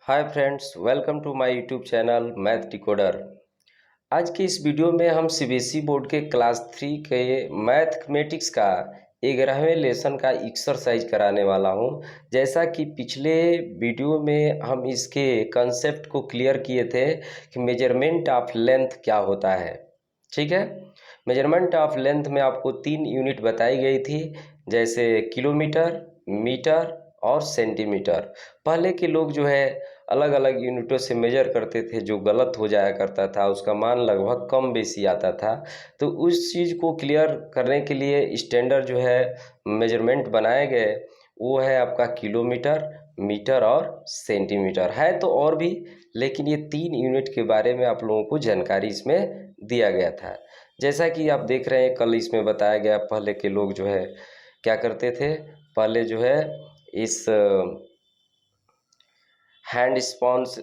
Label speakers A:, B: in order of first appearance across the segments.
A: Hi friends, welcome to my YouTube channel Math Decoder. आज के इस वीडियो में हम सीबीएसई बोर्ड के क्लास 3 के मैथमेटिक्स का 11वें लेसन का एक्सरसाइज कराने वाला हूं। जैसा कि पिछले वीडियो में हम इसके कंसेप्ट को क्लियर किए थे कि मेजरमेंट ऑफ लेंथ क्या होता है। ठीक है, मेजरमेंट ऑफ लेंथ में आपको 3 यूनिट बताई गई थी, जैसे किलोमीटर, मीटर और सेंटीमीटर। पहले के लोग जो है अलग अलग यूनिटों से मेजर करते थे, जो गलत हो जाया करता था, उसका मान लगभग कम बेसी आता था। तो उस चीज़ को क्लियर करने के लिए स्टैंडर्ड जो है मेजरमेंट बनाए गए, वो है आपका किलोमीटर, मीटर और सेंटीमीटर। है तो और भी, लेकिन ये 3 यूनिट के बारे में आप लोगों को जानकारी इसमें दिया गया था। जैसा कि आप देख रहे हैं, कल इसमें बताया गया पहले के लोग जो है क्या करते थे। पहले जो है इस हैंड स्पॉन्स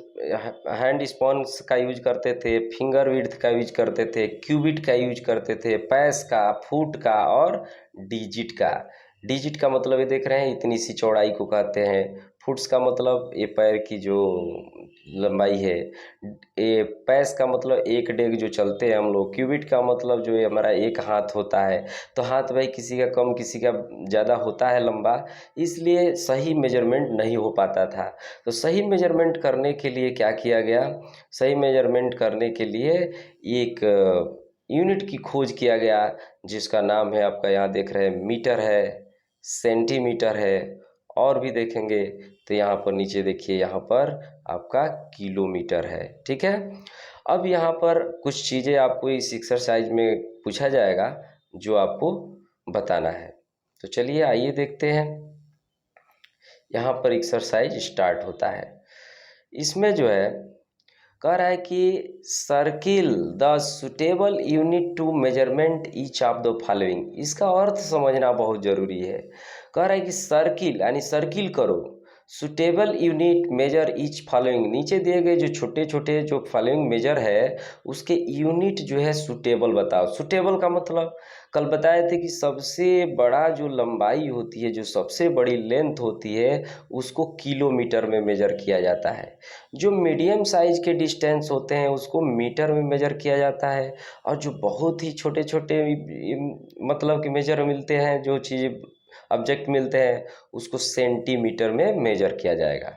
A: का यूज करते थे, फिंगर विड्थ का यूज करते थे, क्यूबिट का यूज करते थे, पैस का, फुट का और डिजिट का। डिजिट का मतलब ये देख रहे हैं, इतनी सी चौड़ाई को कहते हैं। फुट्स का मतलब ये पैर की जो लंबाई है। ये पैस का मतलब एक डेग जो चलते हैं हम लोग। क्यूबिट का मतलब जो ये हमारा एक हाथ होता है। तो हाथ भाई किसी का कम किसी का ज़्यादा होता है लंबा, इसलिए सही मेजरमेंट नहीं हो पाता था। तो सही मेजरमेंट करने के लिए क्या किया गया, सही मेजरमेंट करने के लिए एक यूनिट की खोज किया गया, जिसका नाम है आपका यहाँ देख रहे हैं मीटर है, सेंटीमीटर है, और भी देखेंगे तो यहाँ पर नीचे देखिए, यहाँ पर आपका किलोमीटर है। ठीक है, अब यहाँ पर कुछ चीज़ें आपको इस एक्सरसाइज में पूछा जाएगा जो आपको बताना है। तो चलिए आइए देखते हैं। यहाँ पर एक्सरसाइज स्टार्ट होता है। इसमें जो है कह रहा है कि circle the suitable unit to measurement each of the following. इसका अर्थ समझना बहुत ज़रूरी है। कह रहा है कि सर्किल यानी सर्किल करो, suitable unit measure each following. नीचे दिए गए जो छोटे छोटे जो फॉलोइंग मेजर है, उसके यूनिट जो है सुटेबल बताओ। सुटेबल का मतलब कल बताए थे कि सबसे बड़ा जो लंबाई होती है, जो सबसे बड़ी लेंथ होती है, उसको किलोमीटर में मेजर किया जाता है। जो मीडियम साइज के डिस्टेंस होते हैं उसको मीटर में मेजर किया जाता है। और जो बहुत ही छोटे छोटे मतलब कि मेजर मिलते हैं, जो चीज़ ऑब्जेक्ट मिलते हैं, उसको सेंटीमीटर में मेजर किया जाएगा।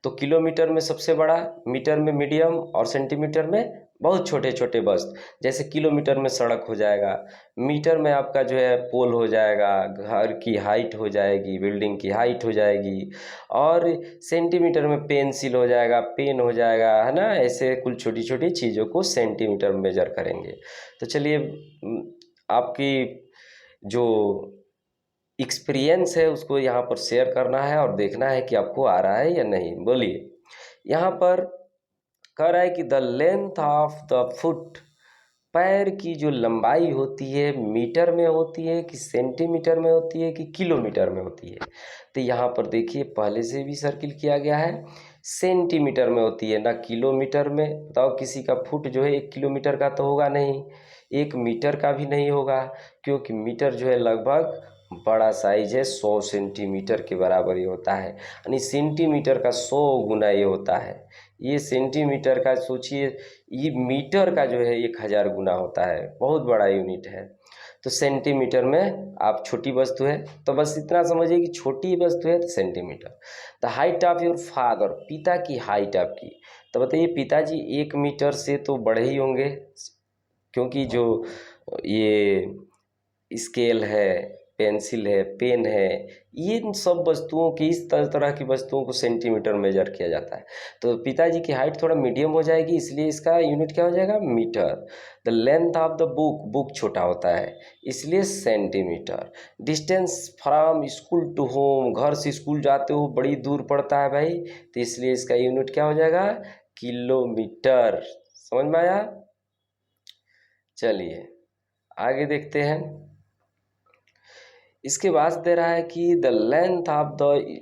A: तो किलोमीटर में सबसे बड़ा, मीटर में मीडियम और सेंटीमीटर में बहुत छोटे छोटे बस। जैसे किलोमीटर में सड़क हो जाएगा, मीटर में आपका जो है पोल हो जाएगा, घर की हाइट हो जाएगी, बिल्डिंग की हाइट हो जाएगी, और सेंटीमीटर में पेंसिल हो जाएगा, पेन हो जाएगा, है ना। ऐसे कुल छोटी छोटी चीज़ों को सेंटीमीटर में मेजर करेंगे। तो चलिए आपकी जो एक्सपीरियंस है उसको यहाँ पर शेयर करना है और देखना है कि आपको आ रहा है या नहीं। बोलिए, यहाँ पर कह रहा है कि the length of the foot, पैर की जो लंबाई होती है मीटर में होती है कि सेंटीमीटर में होती है कि किलोमीटर में होती है। तो यहाँ पर देखिए पहले से भी सर्किल किया गया है, सेंटीमीटर में होती है ना किलोमीटर में। बताओ, किसी का फुट जो है 1 किलोमीटर का तो होगा नहीं, 1 मीटर का भी नहीं होगा, क्योंकि मीटर जो है लगभग बड़ा साइज है, 100 सेंटीमीटर के बराबर ही होता है। यानी सेंटीमीटर का 100 गुना ये होता है। ये सेंटीमीटर का सोचिए, ये मीटर का जो है 1000 गुना होता है, बहुत बड़ा यूनिट है। तो सेंटीमीटर में आप छोटी वस्तु है, तो बस इतना समझिए कि छोटी वस्तु है तो centimetre. The height of your father, पिता की हाइट आपकी। तो बताइए, पिताजी 1 मीटर से तो बड़े ही होंगे, क्योंकि जो ये स्केल है, पेंसिल है, पेन है, ये इन सब वस्तुओं की, इस तरह तरह की वस्तुओं को सेंटीमीटर मेजर किया जाता है। तो पिताजी की हाइट थोड़ा मीडियम हो जाएगी, इसलिए इसका यूनिट क्या हो जाएगा, metre. The length of the book, book छोटा होता है इसलिए centimetre. Distance from school to home, घर से स्कूल जाते हो बड़ी दूर पड़ता है भाई, तो इसलिए इसका यूनिट क्या हो जाएगा, किलोमीटर। समझ में आया। चलिए आगे देखते हैं। इसके बाद दे रहा है कि the length of the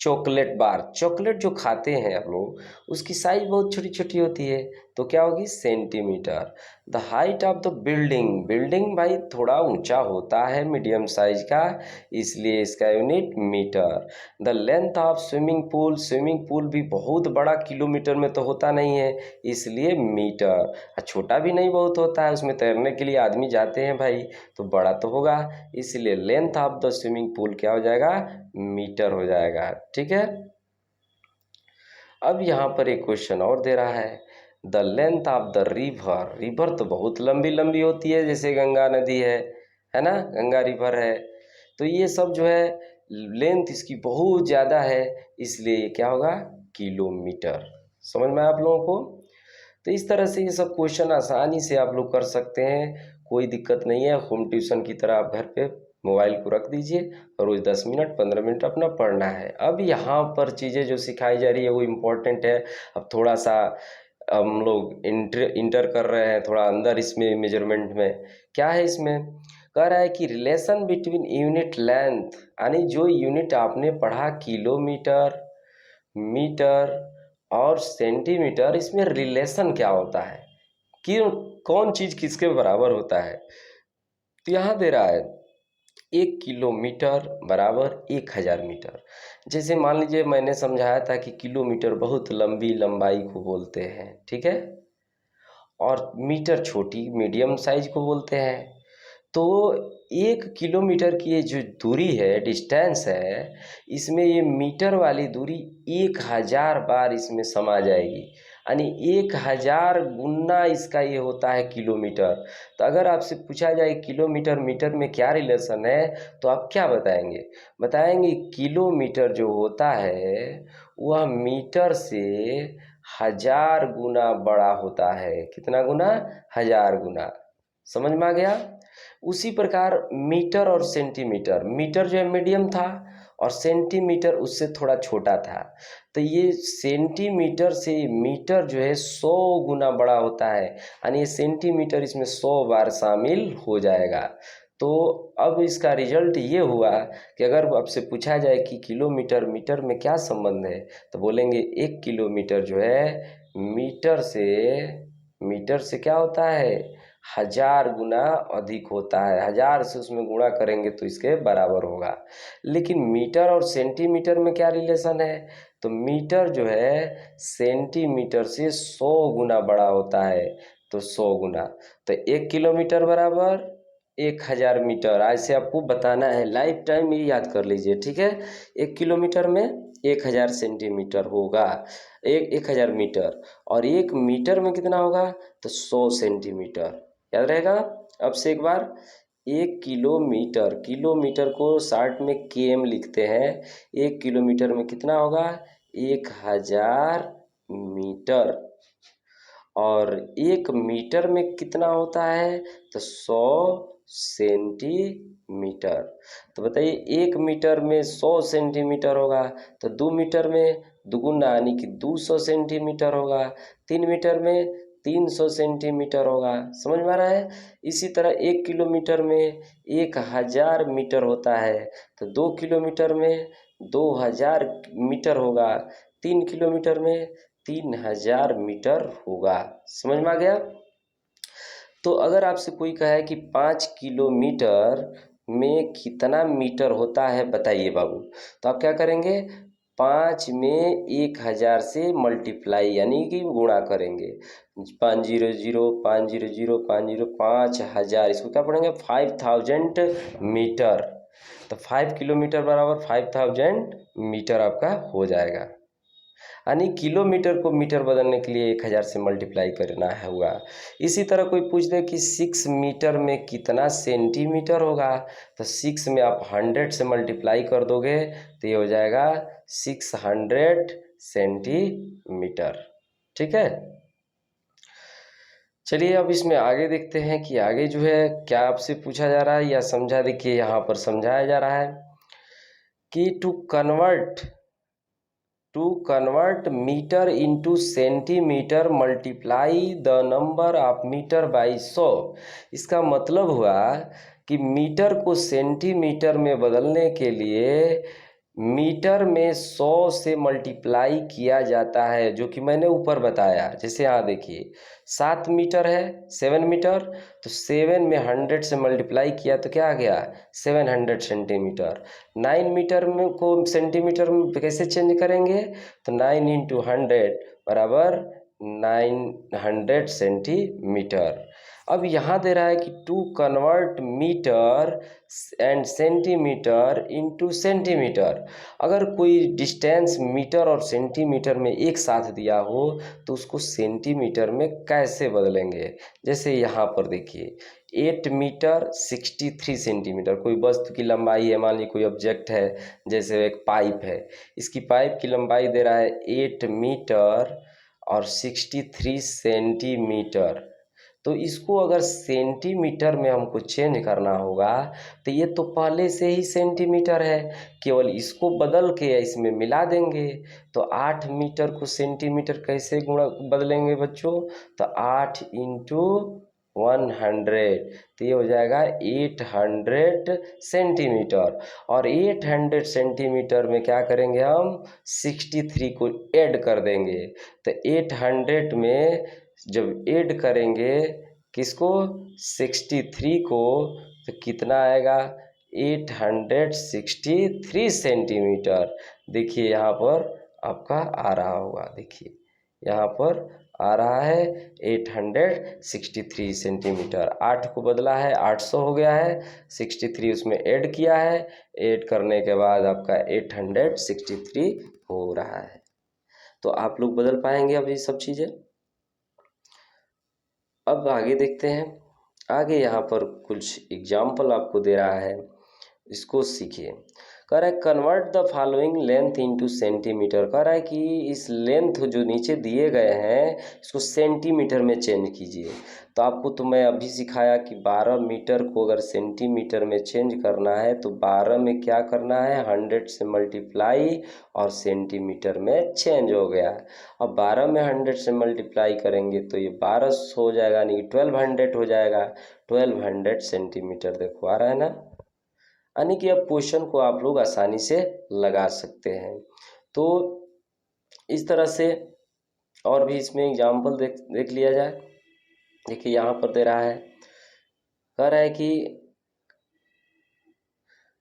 A: chocolate bar. Chocolate जो खाते हैं आप लोग, उसकी साइज बहुत छोटी छोटी होती है। तो क्या होगी centimetre. The height of the building, building भाई थोड़ा ऊंचा होता है मीडियम साइज का, इसलिए इसका unit metre. The length of swimming pool, swimming pool भी बहुत बड़ा किलोमीटर में तो होता नहीं है, इसलिए मीटर। छोटा भी नहीं बहुत होता है, उसमें तैरने के लिए आदमी जाते हैं भाई, तो बड़ा तो होगा, इसलिए length of the swimming pool क्या हो जाएगा, मीटर हो जाएगा। ठीक है। अब यहाँ पर एक क्वेश्चन और दे रहा है, the length of the river, river तो बहुत लंबी लंबी होती है, जैसे गंगा नदी है ना, गंगा रिवर है, तो ये सब जो है लेंथ इसकी बहुत ज़्यादा है, इसलिए ये क्या होगा, किलोमीटर। समझ में आया आप लोगों को। तो इस तरह से ये सब क्वेश्चन आसानी से आप लोग कर सकते हैं, कोई दिक्कत नहीं है। होम ट्यूशन की तरह आप घर पे मोबाइल को रख दीजिए और रोज़ 10 मिनट 15 मिनट अपना पढ़ना है। अब यहाँ पर चीज़ें जो सिखाई जा रही है वो इम्पोर्टेंट है। अब थोड़ा सा हम लोग इंटर कर रहे हैं थोड़ा अंदर इसमें, मेजरमेंट में क्या है, इसमें कह रहा है कि रिलेशन बिटवीन यूनिट लेंथ, यानी जो यूनिट आपने पढ़ा किलोमीटर, मीटर और सेंटीमीटर, इसमें रिलेशन क्या होता है कि कौन चीज़ किसके बराबर होता है। तो यहाँ दे रहा है 1 किलोमीटर बराबर 1000 मीटर। जैसे मान लीजिए मैंने समझाया था कि किलोमीटर बहुत लंबी लंबाई को बोलते हैं, ठीक है, और मीटर छोटी मीडियम साइज को बोलते हैं। तो 1 किलोमीटर की ये जो दूरी है, डिस्टेंस है, इसमें ये मीटर वाली दूरी 1000 बार इसमें समा जाएगी, यानी 1000 गुना इसका ये होता है किलोमीटर। तो अगर आपसे पूछा जाए किलोमीटर मीटर में क्या रिलेशन है, तो आप क्या बताएंगे, बताएंगे किलोमीटर जो होता है वह मीटर से 1000 गुना बड़ा होता है। कितना गुना, 1000 गुना। समझ में आ गया। उसी प्रकार मीटर और सेंटीमीटर, मीटर जो है मीडियम था और सेंटीमीटर उससे थोड़ा छोटा था, तो ये सेंटीमीटर से मीटर जो है 100 गुना बड़ा होता है, यानी ये सेंटीमीटर इसमें 100 बार शामिल हो जाएगा। तो अब इसका रिजल्ट ये हुआ कि अगर आपसे पूछा जाए कि किलोमीटर मीटर में क्या संबंध है, तो बोलेंगे 1 किलोमीटर जो है मीटर से क्या होता है, 1000 गुना अधिक होता है। 1000 से उसमें गुणा करेंगे तो इसके बराबर होगा। लेकिन मीटर और सेंटीमीटर में क्या रिलेशन है, तो मीटर जो है सेंटीमीटर से 100 गुना बड़ा होता है, तो 100 गुना। तो 1 किलोमीटर बराबर 1000 मीटर, ऐसे आपको बताना है, लाइफ टाइम ये याद कर लीजिए, ठीक है। 1 किलोमीटर में 1000 सेंटीमीटर होगा, 1000 मीटर, और 1 मीटर में कितना होगा, तो 100 सेंटीमीटर। याद रहेगा। अब से एक बार, 1 किलोमीटर, किलोमीटर को शॉर्ट में केएम लिखते हैं, 1 किलोमीटर में कितना होगा, 1000 मीटर, और 1 मीटर में कितना होता है, तो 100 सेंटीमीटर। तो बताइए 1 मीटर में 100 सेंटीमीटर होगा, तो 2 मीटर में दुगुना यानी कि 200 सेंटीमीटर होगा, 3 मीटर में 300 सेंटीमीटर होगा। समझ में आ रहा है। इसी तरह 1 किलोमीटर में 1000 मीटर होता है, तो 2 किलोमीटर में 2000 मीटर होगा, 3 किलोमीटर में 3000 मीटर होगा। समझ में आ गया। तो अगर आपसे कोई कहे कि 5 किलोमीटर में कितना मीटर होता है बताइए बाबू, तो आप क्या करेंगे, 5 में 1000 से मल्टीप्लाई यानी कि गुणा करेंगे, 5005005050, इसको क्या पढ़ेंगे, 5000 मीटर। तो 5 किलोमीटर बराबर 5000 मीटर आपका हो जाएगा, यानी किलोमीटर को मीटर बदलने के लिए 1000 से मल्टीप्लाई करना होगा। इसी तरह कोई पूछ दे कि 6 मीटर में कितना सेंटीमीटर होगा, तो 6 में आप 100 से मल्टीप्लाई कर दोगे तो ये हो जाएगा 600 सेंटीमीटर। ठीक है। चलिए अब इसमें आगे देखते हैं कि आगे जो है क्या आपसे पूछा जा रहा है या समझा। देखिए यहाँ पर समझाया जा रहा है कि to convert metre into centimetre multiply the number of metre by 100। इसका मतलब हुआ कि मीटर को सेंटीमीटर में बदलने के लिए मीटर में 100 से मल्टीप्लाई किया जाता है, जो कि मैंने ऊपर बताया। जैसे यहाँ देखिए 7 मीटर है, 7 मीटर, तो 7 में 100 से मल्टीप्लाई किया तो क्या आ गया 700 सेंटीमीटर। 9 मीटर में को सेंटीमीटर में कैसे चेंज करेंगे, तो 9 इंटू 100 बराबर 900 सेंटीमीटर। अब यहाँ दे रहा है कि to convert metre and centimetre into centimetre. अगर कोई डिस्टेंस मीटर और सेंटीमीटर में एक साथ दिया हो तो उसको सेंटीमीटर में कैसे बदलेंगे। जैसे यहाँ पर देखिए 8 मीटर 63 सेंटीमीटर, कोई वस्तु की लंबाई है, मान लीजिए कोई ऑब्जेक्ट है, जैसे एक पाइप है, इसकी पाइप की लंबाई दे रहा है 8 मीटर और 63 सेंटीमीटर। तो इसको अगर सेंटीमीटर में हमको चेंज करना होगा तो ये तो पहले से ही सेंटीमीटर है, केवल इसको बदल के इसमें मिला देंगे। तो 8 मीटर को सेंटीमीटर कैसे गुणा बदलेंगे बच्चों, तो 8 इंटू 100, तो ये हो जाएगा 800 सेंटीमीटर। और 800 सेंटीमीटर में क्या करेंगे हम 63 को ऐड कर देंगे। तो 800 में जब ऐड करेंगे किसको 63 को, तो कितना आएगा 863 सेंटीमीटर। देखिए यहाँ पर आपका आ रहा होगा, देखिए यहाँ पर आ रहा है 863 सेंटीमीटर। 8 को बदला है 800 हो गया है, 63 उसमें ऐड किया है, ऐड करने के बाद आपका 863 हो रहा है। तो आप लोग बदल पाएंगे अब ये सब चीज़ें। अब आगे देखते हैं। आगे यहाँ पर कुछ एग्जाम्पल आपको दे रहा है, इसको सीखिए। कह रहा है convert the following length into centimetre. कह रहा है कि इस लेंथ जो नीचे दिए गए हैं इसको सेंटीमीटर में चेंज कीजिए। तो आपको तो मैं अभी सिखाया कि 12 मीटर को अगर सेंटीमीटर में चेंज करना है तो 12 में क्या करना है 100 से मल्टीप्लाई और सेंटीमीटर में चेंज हो गया। अब 12 में 100 से मल्टीप्लाई करेंगे तो ये 1200 हो जाएगा, यानी 1200 हो जाएगा। 1200 सेंटीमीटर देखो आ रहा है ना। यानी कि अब क्वेश्चन को आप लोग आसानी से लगा सकते हैं। तो इस तरह से और भी इसमें एग्जाम्पल देख लिया जाए। देखिए यहाँ पर दे रहा है, कह रहा है कि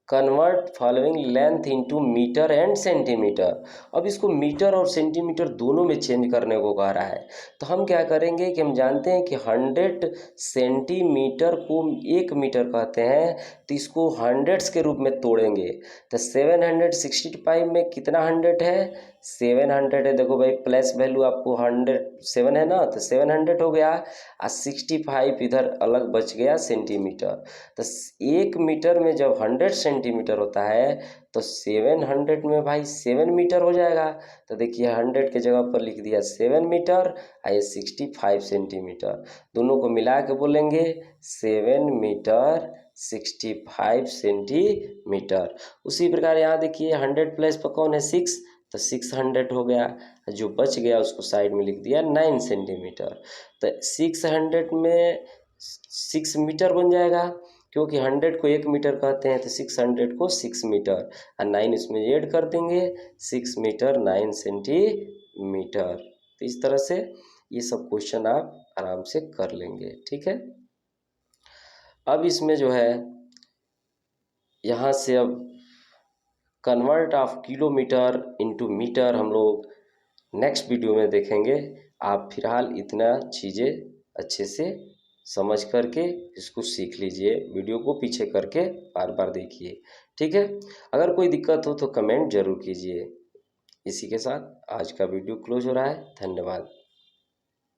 A: convert following length into metre and centimetre. अब इसको मीटर और सेंटीमीटर दोनों में चेंज करने को कह रहा है। तो हम क्या करेंगे कि हम जानते हैं कि 100 सेंटीमीटर को 1 मीटर कहते हैं, तो इसको हंड्रेड्स के रूप में तोड़ेंगे। तो 765 में कितना 100 है 700 है। देखो भाई प्लस वैल्यू आपको 107 है ना, तो 700 हो गया और 65 इधर अलग बच गया सेंटीमीटर। तो 1 मीटर में जब 100 सेंटीमीटर होता है तो 700 में भाई 7 मीटर हो जाएगा। तो देखिए 100 के जगह पर लिख दिया 7 मीटर और ये 65 सेंटीमीटर, दोनों को मिला के बोलेंगे 7 मीटर 65 सेंटीमीटर। उसी प्रकार यहाँ देखिए 100 प्लस पर कौन है 6, तो 600 हो गया। जो बच गया उसको साइड में लिख दिया 9 सेंटीमीटर। तो 600 में 6 मीटर बन जाएगा, क्योंकि 100 को 1 मीटर कहते हैं, तो 600 को 6 मीटर और 9 इसमें ऐड कर देंगे 6 मीटर 9 सेंटीमीटर। तो इस तरह से ये सब क्वेश्चन आप आराम से कर लेंगे, ठीक है। अब इसमें जो है यहाँ से अब convert of kilometre into metre हम लोग नेक्स्ट वीडियो में देखेंगे। आप फिलहाल इतना चीज़ें अच्छे से समझ करके इसको सीख लीजिए, वीडियो को पीछे करके बार बार देखिए, ठीक है। अगर कोई दिक्कत हो तो कमेंट जरूर कीजिए। इसी के साथ आज का वीडियो क्लोज हो रहा है। धन्यवाद।